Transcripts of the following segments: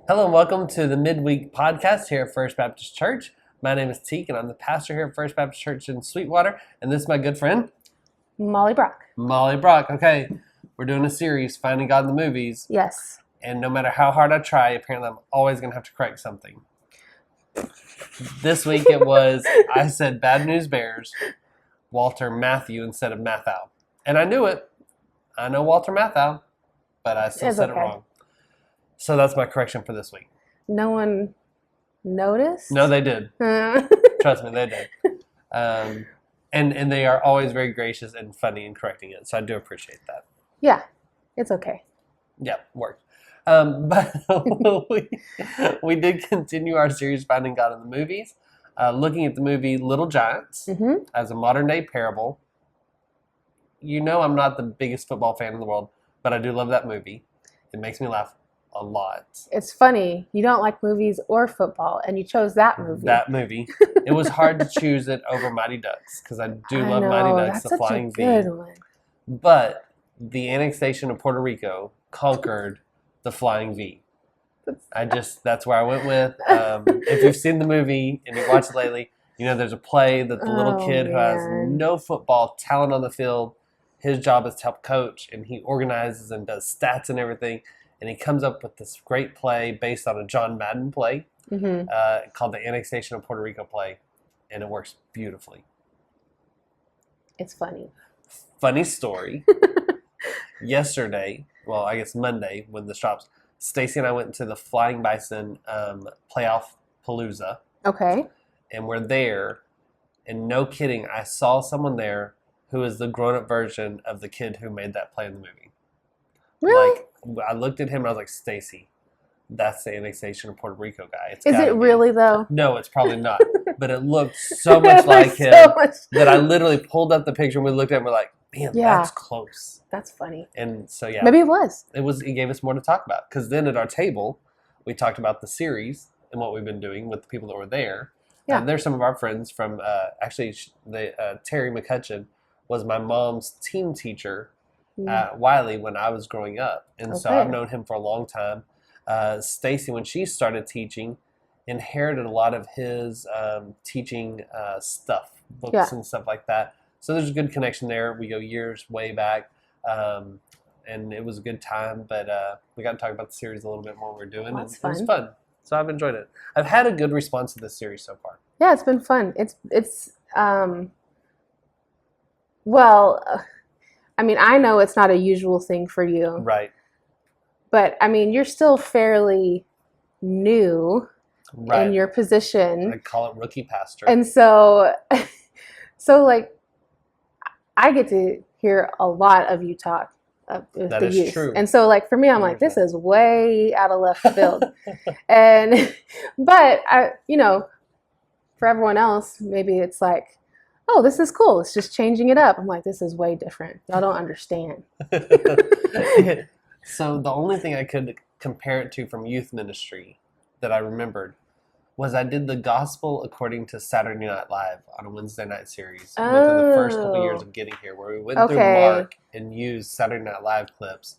Hello and welcome to the MidWeek podcast here at First Baptist Church. My name is Tique and I'm the pastor here at First Baptist Church in Sweetwater. And this is my good friend, Molly Brock. Molly Brock. Okay, we're doing a series, Finding God in the Movies. Yes. And no matter how hard I try, apparently I'm always going to have to correct something. This week it was, I said Bad News Bears, Walter Matthau instead of Matthau. And I knew it. I know Walter Matthau, but I still said it wrong. So that's my correction for this week. No one noticed? No, they did. Trust me, they did. And they are always very gracious and funny in correcting it. So I do appreciate that. Yeah, it's okay. Yeah, worked. But we did continue our series, Finding God in the Movies, looking at the movie Little Giants as a modern-day parable. You know I'm not the biggest football fan in the world, but I do love that movie. It makes me laugh a lot. It's funny. You don't like movies or football, and you chose that movie. That movie. It was hard to choose it over Mighty Ducks, because I do love Mighty Ducks, that's the Flying V. Good one. But the annexation of Puerto Rico conquered the Flying V. That's where I went with. If you've seen the movie and you've watched it lately, you know there's a play that the little kid who has no football talent on the field, his job is to help coach, and he organizes and does stats and everything. And he comes up with this great play based on a John Madden play called the Annexation of Puerto Rico play. And it works beautifully. It's funny. Funny story. Yesterday, well, I guess Monday when this drops, Stacy and I went to the Flying Bison playoff palooza. Okay. And we're there. And no kidding, I saw someone there who is the grown-up version of the kid who made that play in the movie. Really? Like, I looked at him and I was like, Stacy, that's the Annexation of Puerto Rico guy. Is it really, though? No, it's probably not. But it looked so much like him that I literally pulled up the picture and we looked at it and we're like, man, that's close. That's funny. And so, yeah. Maybe it was. It gave us more to talk about. Because then at our table, we talked about the series and what we've been doing with the people that were there. Yeah. There's some of our friends from, Terry McCutcheon was my mom's team teacher at Wiley when I was growing up. And so I've known him for a long time. Stacy, when she started teaching, inherited a lot of his teaching stuff, books and stuff like that. So there's a good connection there. We go years way back. And it was a good time. But we got to talk about the series a little bit more we're doing. Well, and it was fun. So I've enjoyed it. I've had a good response to this series so far. Yeah, it's been fun. Well, I mean, I know it's not a usual thing for you. Right. But, I mean, you're still fairly new in your position. I call it rookie pastor. And so, like, I get to hear a lot of you talk with that the is youth. true. And so, like, for me, I'm like, this is way out of left field. But, for everyone else, maybe it's like, oh, this is cool. It's just changing it up. I'm like, this is way different. Y'all don't understand. So the only thing I could compare it to from youth ministry that I remembered was I did the Gospel According to Saturday Night Live on a Wednesday night series within the first couple of years of getting here, where we went through Mark and used Saturday Night Live clips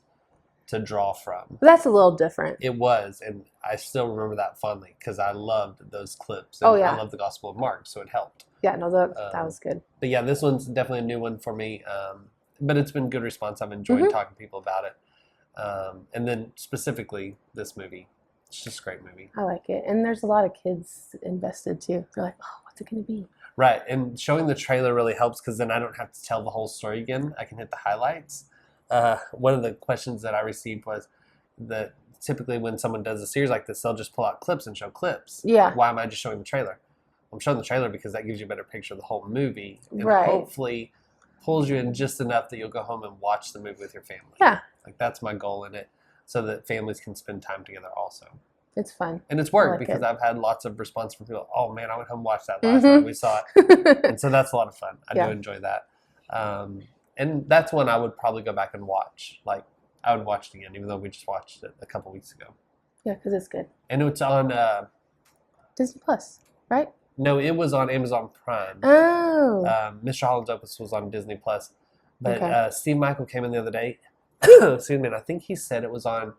to draw from. That's a little different. It was, and I still remember that fondly because I loved those clips. And I love the Gospel of Mark, so it helped. Yeah, no, that was good. But yeah, this one's definitely a new one for me. But it's been good response. I've enjoyed talking to people about it. And then specifically this movie. It's just a great movie. I like it. And there's a lot of kids invested too. They're like, oh, what's it going to be? Right. And showing the trailer really helps because then I don't have to tell the whole story again. I can hit the highlights. One of the questions that I received was that typically when someone does a series like this, they'll just pull out clips and show clips. Yeah. Why am I just showing the trailer? I'm showing the trailer because that gives you a better picture of the whole movie. And hopefully pulls you in just enough that you'll go home and watch the movie with your family. Yeah. Like that's my goal in it, so that families can spend time together also. It's fun. And it's worked because I've had lots of response from people. Oh man, I went home and watched that last night. We saw it. And so that's a lot of fun. I do enjoy that. And that's one I would probably go back and watch. Like I would watch it again, even though we just watched it a couple weeks ago. Yeah, because it's good. And it's on Disney Plus, right? No, it was on Amazon Prime. Oh. Mr. Holland's Opus was on Disney Plus. But Steve Michael came in the other day. Excuse me, and I think he said it was on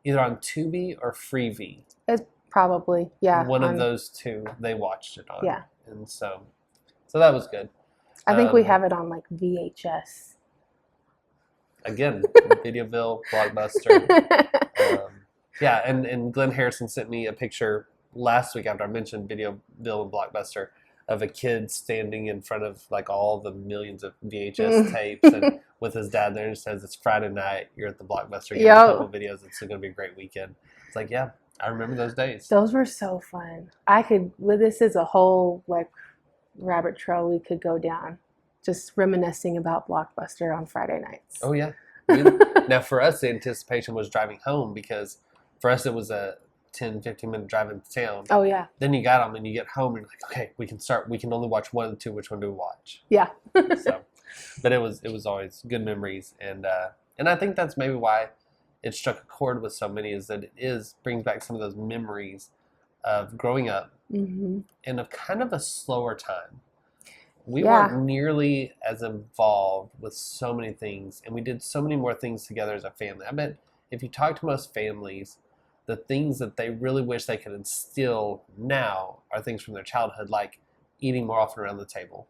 either on Tubi or Freevee. It's probably, yeah. One of those two they watched it on. Yeah. And so that was good. I think we have it on like VHS. Again, Videoville, Blockbuster. Yeah, and Glenn Harrison sent me a picture last week after I mentioned Videoville and Blockbuster of a kid standing in front of like all the millions of VHS tapes and with his dad there, and says it's Friday night, you're at the Blockbuster, you have a couple videos, it's going to be a great weekend. It's like, yeah, I remember those days. Those were so fun. This is a whole like rabbit trail we could go down, just reminiscing about Blockbuster on Friday nights. Oh yeah. Now for us, the anticipation was driving home, because for us it was a 10, 15-minute drive into town. Oh yeah. Then you got them and you get home and you're like, okay, we can only watch one of the two. Which one do we watch? Yeah. So, but it was always good memories, and I think that's maybe why it struck a chord with so many, is that it brings back some of those memories of growing up and of kind of a slower time. We weren't nearly as involved with so many things, and we did so many more things together as a family. I bet if you talk to most families, the things that they really wish they could instill now are things from their childhood, like eating more often around the table,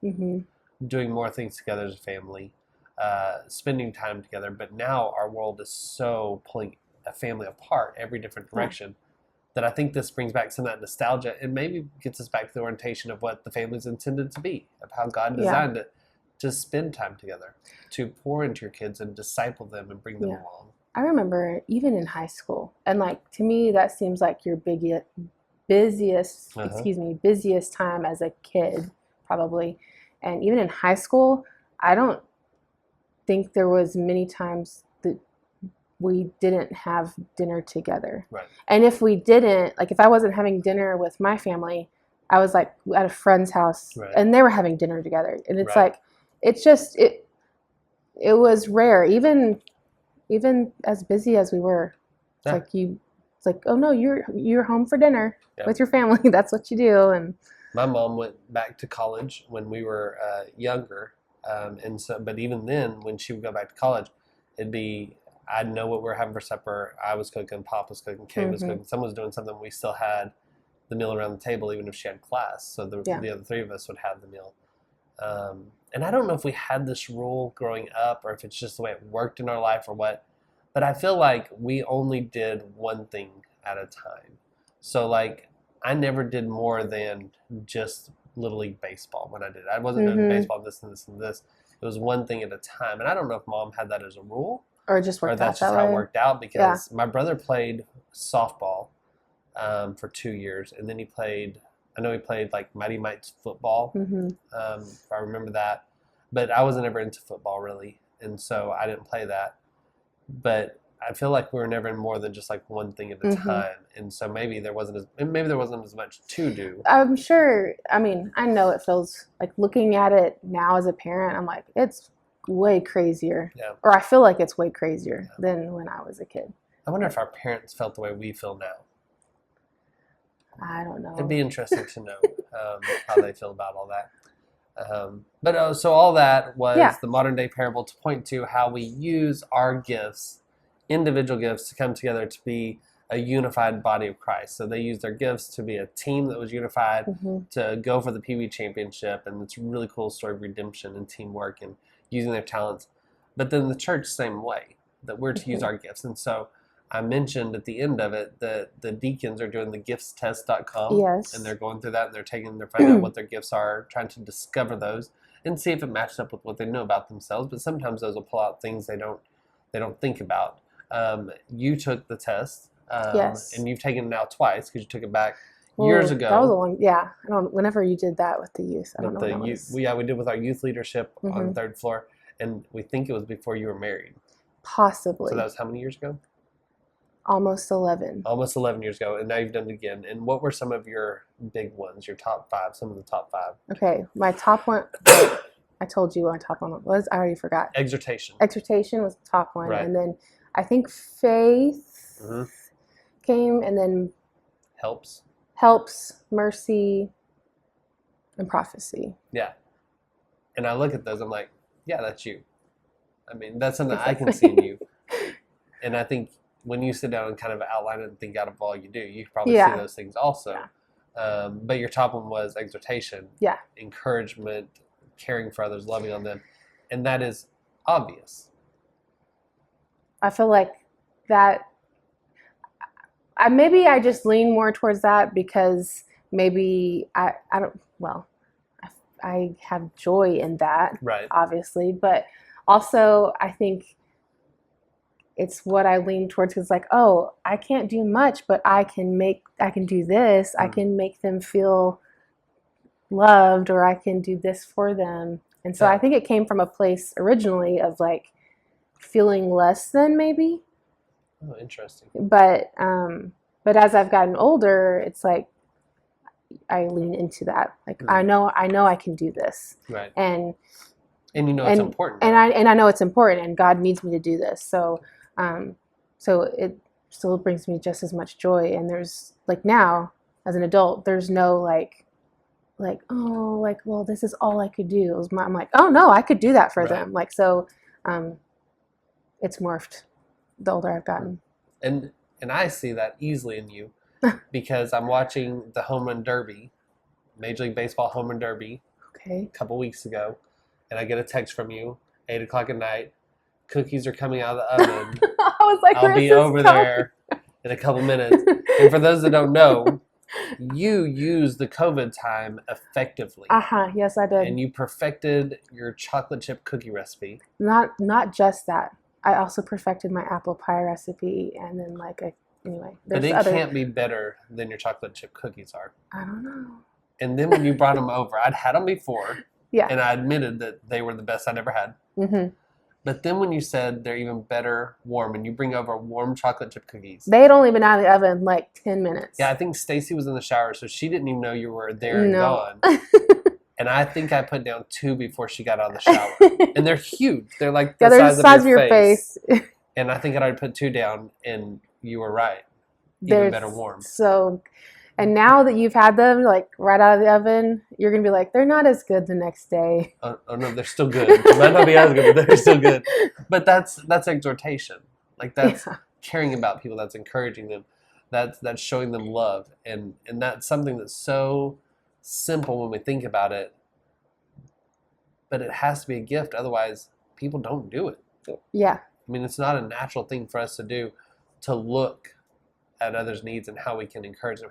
doing more things together as a family, spending time together. But now our world is so pulling a family apart every different direction that I think this brings back some of that nostalgia and maybe gets us back to the orientation of what the family's intended to be, of how God designed it to spend time together, to pour into your kids and disciple them and bring them along. I remember even in high school, and like to me that seems like your busiest time as a kid probably. And even in high school, I don't think there was many times that we didn't have dinner together. Right. And if we didn't, like if I wasn't having dinner with my family, I was like at a friend's house and they were having dinner together. And it's like, it's just, it was rare. Even as busy as we were, it's like, oh no, you're home for dinner with your family. That's what you do. And my mom went back to college when we were younger, but even then, when she would go back to college, it'd be, I'd know what we were having for supper. I was cooking, Pop was cooking, Kay was cooking. Someone was doing something. We still had the meal around the table, even if she had class. So the other three of us would have the meal. And I don't know if we had this rule growing up or if it's just the way it worked in our life or what, but I feel like we only did one thing at a time. So like I never did more than just Little League baseball when I did it. I wasn't doing baseball, this and this and this. It was one thing at a time. And I don't know if Mom had that as a rule. Or it just worked out that way. Or that's just how it worked out, because my brother played softball for 2 years. And then he played like Mighty Mites football, if I remember that. But I wasn't ever into football really. And so I didn't play that. But I feel like we were never in more than just like one thing at a time. And so maybe there wasn't as much to do. I'm sure, I mean, I know it feels like, looking at it now as a parent, I'm like, it's way crazier. Yeah. Or I feel like it's way crazier than when I was a kid. I wonder if our parents felt the way we feel now. I don't know. It'd be interesting to know how they feel about all that. So all that was the modern day parable to point to how we use our gifts, individual gifts, to come together to be a unified body of Christ. So they used their gifts to be a team that was unified, to go for the Pee Wee Championship, and it's a really cool story of redemption and teamwork and using their talents. But then the church, same way, that we're to use our gifts. And so I mentioned at the end of it that the deacons are doing the giftstest.com. Yes. And they're going through that, and they're finding out what their gifts are, trying to discover those and see if it matches up with what they know about themselves. But sometimes those will pull out things they don't think about. You took the test. And you've taken it now twice, because you took it back years ago. That was a long, whenever you did that with the youth, I don't know when it was. We did with our youth leadership on the third floor, and we think it was before you were married. Possibly. So that was how many years ago? Almost 11. Almost 11 years ago, and now you've done it again. And what were some of your big ones, your top five, some of the top five? Okay, my top one, I told you my top one was, I already forgot. Exhortation. Exhortation was the top one. Right. And then I think faith came, and then helps, mercy, and prophecy. Yeah. And I look at those, I'm like, yeah, that's you. I mean, that's something I can see in you. And I think when you sit down and kind of outline it and think out of all you do, you probably see those things also. Yeah. But your top one was exhortation, encouragement, caring for others, loving on them. And that is obvious. I feel like that, maybe I just lean more towards that because maybe I have joy in that, right? Obviously, but also I think it's what I lean towards because like, oh, I can't do much, but I can do this. I can make them feel loved, or I can do this for them. And so I think it came from a place originally of like feeling less than maybe. Oh, interesting. But as I've gotten older, it's like I lean into that. Like I know I can do this. Right. And you know it's important. And I know it's important, and God needs me to do this. So so it still brings me just as much joy. And there's like now as an adult, there's no like oh, like, well, this is all I could do. I'm like, oh no, I could do that for them. Like, so it's morphed the older I've gotten. And I see that easily in you because I'm watching the Home Run Derby, Major League Baseball Home Run Derby, a couple weeks ago, and I get a text from you, 8 o'clock at night. Cookies are coming out of the oven. I was like, I'll be over there in a couple minutes. And for those that don't know, you used the COVID time effectively. Yes, I did. And you perfected your chocolate chip cookie recipe. Not just that. I also perfected my apple pie recipe, and then anyway. But it can't be better than your chocolate chip cookies are. I don't know. And then when you brought them over, I'd had them before. Yeah. And I admitted that they were the best I'd ever had. Mm-hmm. But then when you said they're even better warm, and you bring over warm chocolate chip cookies. They had only been out of the oven like 10 minutes. Yeah, I think Stacy was in the shower, so she didn't even know you were there and gone. And I think I put down 2 before she got out of the shower. And they're huge. They're like the size of your face. And I think I'd already put 2 down, and you were right. Even better warm. So, and now that you've had them like right out of the oven, you're going to be like, they're not as good the next day. Oh no, they're still good. They might not be as good, but they're still good. But that's exhortation. Like that's caring about people. That's encouraging them. That's showing them love. And that's something that's so simple when we think about it. But it has to be a gift. Otherwise, people don't do it. Yeah. I mean, it's not a natural thing for us to do, to look at others' needs and how we can encourage them.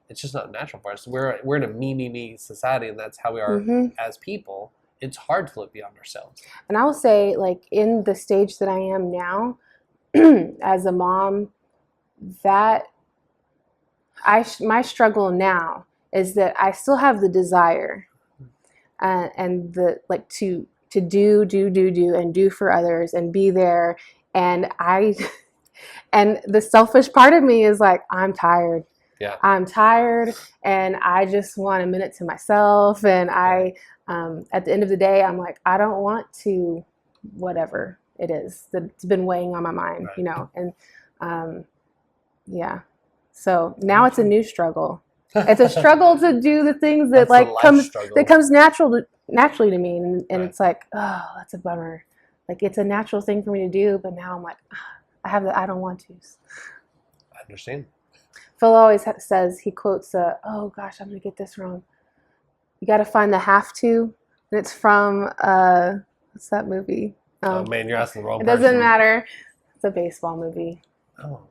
It's just not natural for us. We're in a me society, and that's how we are as people. It's hard to look beyond ourselves. And I will say, like, in the stage that I am now, as a mom, that my struggle now is that I still have the desire and the like to do and do for others and be there, and and the selfish part of me is like, I'm tired. Yeah. I'm tired, and I just want a minute to myself. And I, at the end of the day, I'm like, I don't want to, whatever it is that's been weighing on my mind, you know. And yeah, so now it's a new struggle. It's a struggle to do the things that comes naturally to me, and it's like, oh, that's a bummer. Like, it's a natural thing for me to do, but now I'm like, I don't want to. I understand. Phil always says, he quotes, oh gosh, I'm going to get this wrong. You got to find the have to. And it's from, what's that movie? Oh man, you're asking the wrong person. It doesn't matter. It's a baseball movie. Oh,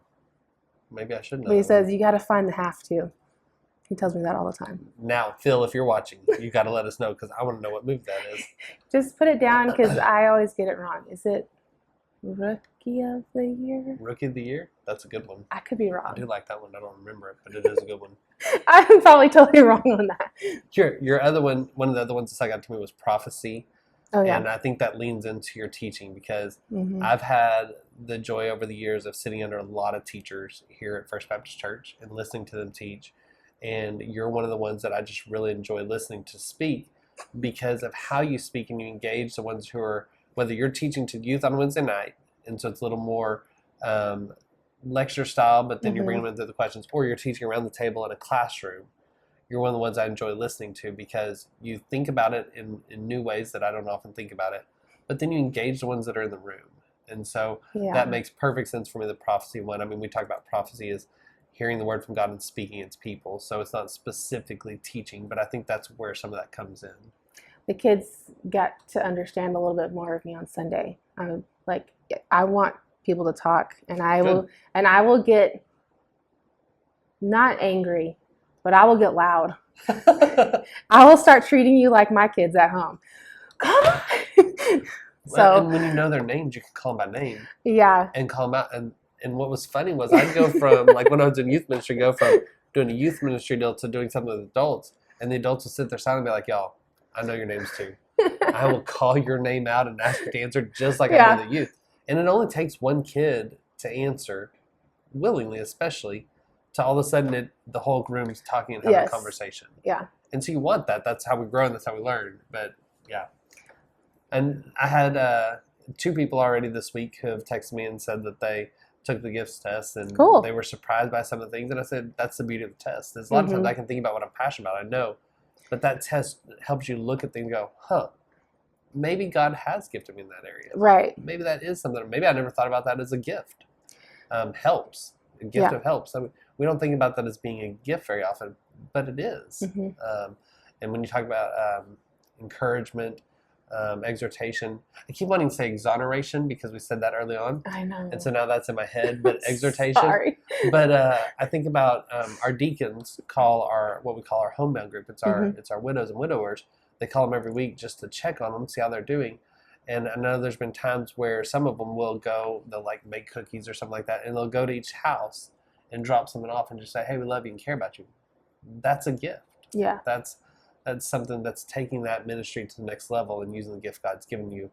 maybe I should know. But he says, you got to find the have to. He tells me that all the time. Now, Phil, if you're watching, you got to let us know, because I want to know what movie that is. Just put it down, because I always get it wrong. Is it Rookie of the Year? Rookie of the Year? That's a good one. I could be wrong. I do like that one. I don't remember it, but it is a good one. I'm probably totally wrong on that. Your other one, one of the other ones that stuck out to me was prophecy. Oh, yeah. And I think that leans into your teaching, because I've had the joy over the years of sitting under a lot of teachers here at First Baptist Church and listening to them teach. And you're one of the ones that I just really enjoy listening to speak, because of how you speak and you engage the ones who are, whether you're teaching to youth on Wednesday night, and so it's a little more lecture style, but then you're bringing them into the questions, or you're teaching around the table in a classroom. You're one of the ones I enjoy listening to, because you think about it in new ways that I don't often think about it. But then you engage the ones that are in the room. And so that makes perfect sense for me, the prophecy one. I mean, we talk about prophecy as hearing the word from God and speaking it to people. So it's not specifically teaching, but I think that's where some of that comes in. The kids got to understand a little bit more of me on Sunday. Like, I want people to talk, and I will get not angry, but I will get loud. I will start treating you like my kids at home. Come on. So, and when you know their names, you can call them by name. Yeah. And call them out. And what was funny was I'd go from, like when I was in youth ministry, go from doing a youth ministry deal to doing something with adults. And the adults would sit there silent and be like, y'all, I know your names too. I will call your name out and ask you to answer just like I know the youth. And it only takes one kid to answer, willingly especially, to all of a sudden the whole room's talking and having a conversation. Yeah. And so you want that. That's how we grow and that's how we learn. But yeah. And I had 2 people already this week who have texted me and said that they took the gifts test and they were surprised by some of the things. And I said, that's the beauty of the test. There's a lot of times I can think about what I'm passionate about. I know. But that test helps you look at things and go, huh, maybe God has gifted me in that area. Right. Maybe that is something. Maybe I never thought about that as a gift. Helps. A gift of helps. I mean, we don't think about that as being a gift very often, but it is. And when you talk about encouragement, exhortation, I keep wanting to say exoneration because we said that early on. I know. And so now that's in my head, but exhortation. Sorry. But I think about our deacons call what we call our homebound group. It's our widows and widowers. They call them every week just to check on them, see how they're doing. And I know there's been times where some of them will go, they'll like make cookies or something like that, and they'll go to each house and drop something off and just say, hey, we love you and care about you. That's a gift. Yeah. That's something that's taking that ministry to the next level and using the gift God's given you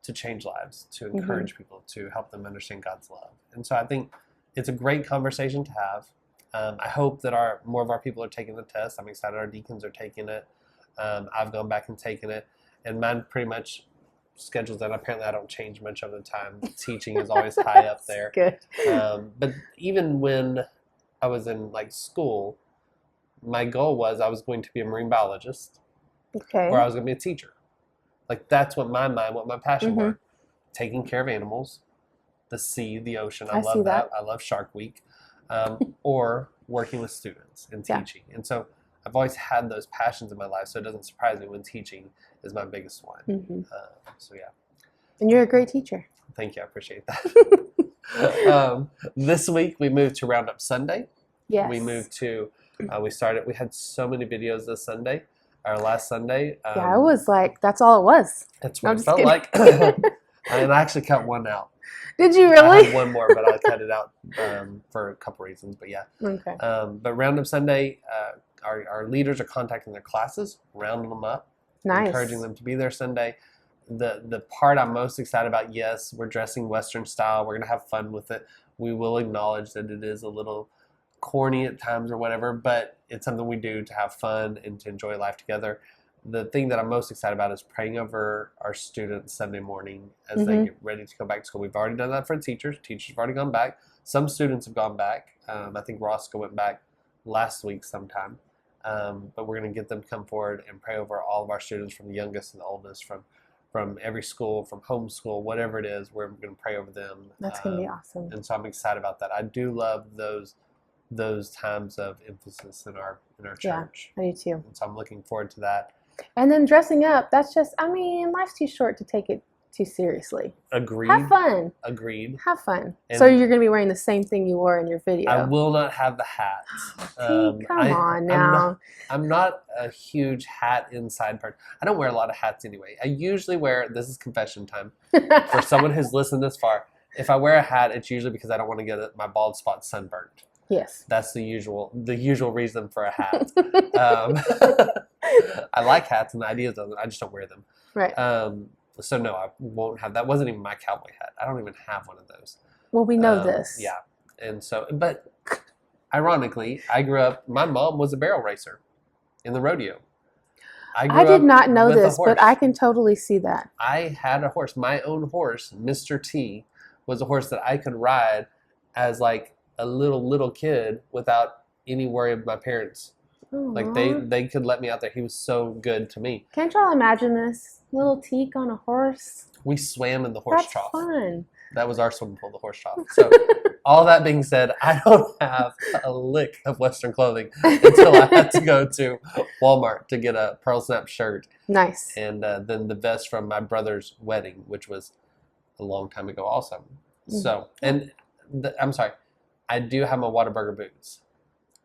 to change lives, to encourage people, to help them understand God's love. And so I think it's a great conversation to have. I hope that more of our people are taking the test. I'm excited our deacons are taking it. I've gone back and taken it. And mine pretty much schedules that. Apparently I don't change much of the time. Teaching is always high up there. Good. But even when I was in like school, my goal was I was going to be a marine biologist, or I was going to be a teacher. Like that's what my passion were. Taking care of animals, the sea, the ocean. I love that. I love Shark Week. Or working with students and teaching. And so I've always had those passions in my life, so it doesn't surprise me when teaching is my biggest one. So yeah. And you're a great teacher. Thank you. I appreciate that. This week we moved to Roundup Sunday. Yes. We moved to, we had so many videos this Sunday, our last Sunday. Yeah, it was like, that's all it was. That's what it felt like. And I actually cut one out. Did you really? I had one more, but I cut it out for a couple reasons. But yeah. Okay. But Roundup Sunday, our leaders are contacting their classes, rounding them up, encouraging them to be there Sunday. The part I'm most excited about, yes, we're dressing Western style. We're going to have fun with it. We will acknowledge that it is a little corny at times or whatever, but it's something we do to have fun and to enjoy life together. The thing that I'm most excited about is praying over our students Sunday morning as they get ready to go back to school. We've already done that for teachers. Teachers have already gone back. Some students have gone back. I think Roscoe went back last week sometime. But we're going to get them to come forward and pray over all of our students, from the youngest to the oldest, from every school, from homeschool, whatever it is. We're going to pray over them. That's going to be awesome. And so I'm excited about that. I do love those times of emphasis in our church. Yeah, I do too. And so I'm looking forward to that. And then dressing up, that's just, I mean, life's too short to take it too seriously. Agreed. Have fun. Agreed. Have fun. And so you're going to be wearing the same thing you wore in your video. I will not have the hat. Come on now. I'm not a huge hat inside person. I don't wear a lot of hats anyway. I usually wear, this is confession time, for someone who's listened this far, if I wear a hat, it's usually because I don't want to get my bald spot sunburnt. Yes. That's the usual reason for a hat. I like hats and the ideas of them. I just don't wear them. Right. So no, I won't have that. Wasn't even my cowboy hat. I don't even have one of those. Well, we know this. Yeah. And so, but ironically, I grew up, my mom was a barrel racer in the rodeo. I did not know this, but I can totally see that. I had a horse. My own horse, Mr. T, was a horse that I could ride as like a little kid without any worry of my parents Like they could let me out there. He was so good to me. Can't y'all imagine this? Little Tique on a horse. We swam in the horse trough. That's fun. That was our swimming pool, the horse trough. So all that being said, I don't have a lick of Western clothing until I had to go to Walmart to get a Pearl Snap shirt. Nice. And then the vest from my brother's wedding, which was a long time ago also. Mm-hmm. So, and I'm sorry, I do have my Whataburger boots.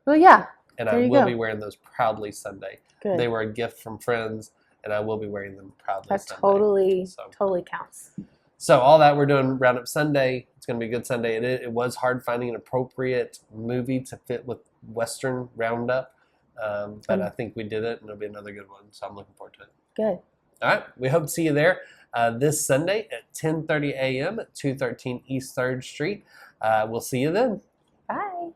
Well, yeah. And I will be wearing those proudly Sunday. Good. They were a gift from friends, and I will be wearing them proudly That Sunday. totally counts. So all that we're doing Roundup Sunday. It's going to be a good Sunday. It was hard finding an appropriate movie to fit with Western Roundup, but I think we did it, and it'll be another good one. So I'm looking forward to it. Good. All right. We hope to see you there this Sunday at 10:30 a.m. at 213 East 3rd Street. We'll see you then. Bye.